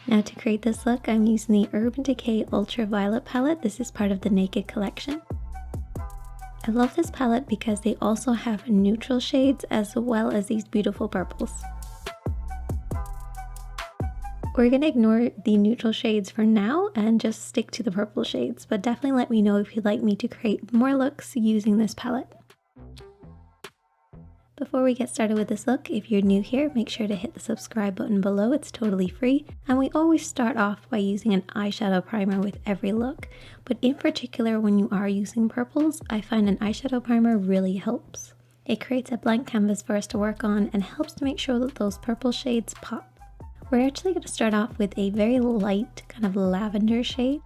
Now to create this look, I'm using the Urban Decay Ultraviolet palette. This is part of the Naked collection. I love this palette because they also have neutral shades as well as these beautiful purples. We're going to ignore the neutral shades for now and just stick to the purple shades, but definitely let me know if you'd like me to create more looks using this palette. Before we get started with this look, if you're new here, make sure to hit the subscribe button below. It's totally free. And we always start off by using an eyeshadow primer with every look. But in particular, when you are using purples, I find an eyeshadow primer really helps. It creates a blank canvas for us to work on and helps to make sure that those purple shades pop. We're actually going to start off with a very light kind of lavender shade.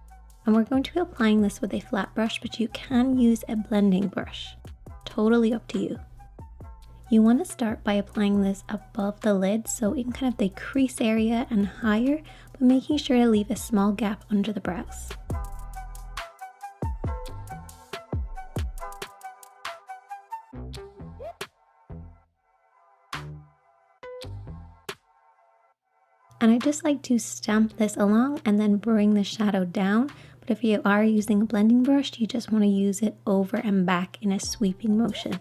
And we're going to be applying this with a flat brush, but you can use a blending brush. Totally up to you. You want to start by applying this above the lid, so in kind of the crease area and higher, but making sure to leave a small gap under the brows. And I just like to stamp this along and then bring the shadow down, but if you are using a blending brush, you just want to use it over and back in a sweeping motion.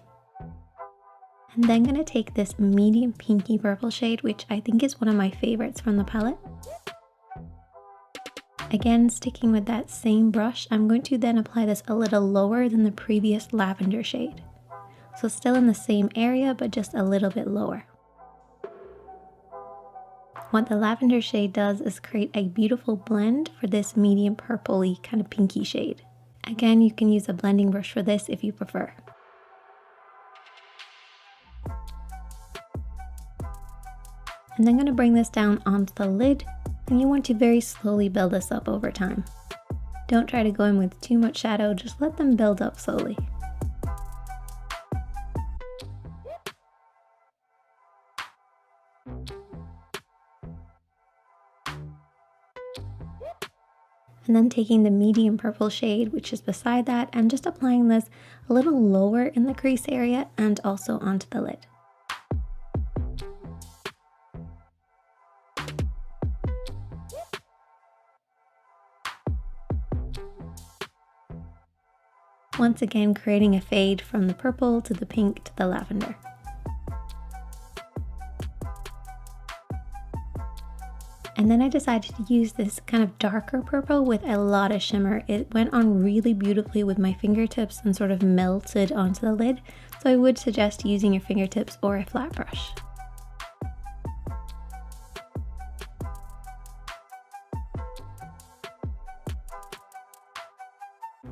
And then going to take this medium pinky purple shade, which I think is one of my favorites from the palette. Again, sticking with that same brush, I'm going to then apply this a little lower than the previous lavender shade. So still in the same area, but just a little bit lower. What the lavender shade does is create a beautiful blend for this medium purpley kind of pinky shade. Again, you can use a blending brush for this if you prefer. And then I'm going to bring this down onto the lid, and you want to very slowly build this up over time. Don't try to go in with too much shadow, just let them build up slowly. And then taking the medium purple shade, which is beside that, and just applying this a little lower in the crease area and also onto the lid. Once again, creating a fade from the purple to the pink to the lavender. And then I decided to use this kind of darker purple with a lot of shimmer. It went on really beautifully with my fingertips and sort of melted onto the lid. So I would suggest using your fingertips or a flat brush.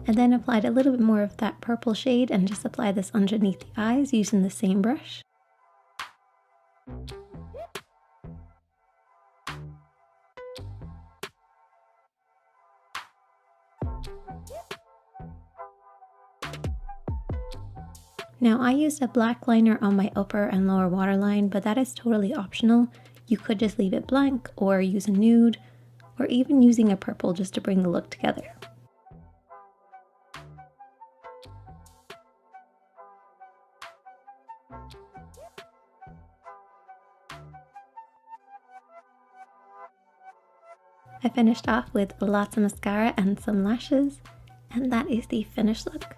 And then applied a little bit more of that purple shade and just apply this underneath the eyes using the same brush. Now I used a black liner on my upper and lower waterline, but that is totally optional. You could just leave it blank or use a nude or even using a purple just to bring the look together. I finished off with lots of mascara and some lashes, and that is the finished look.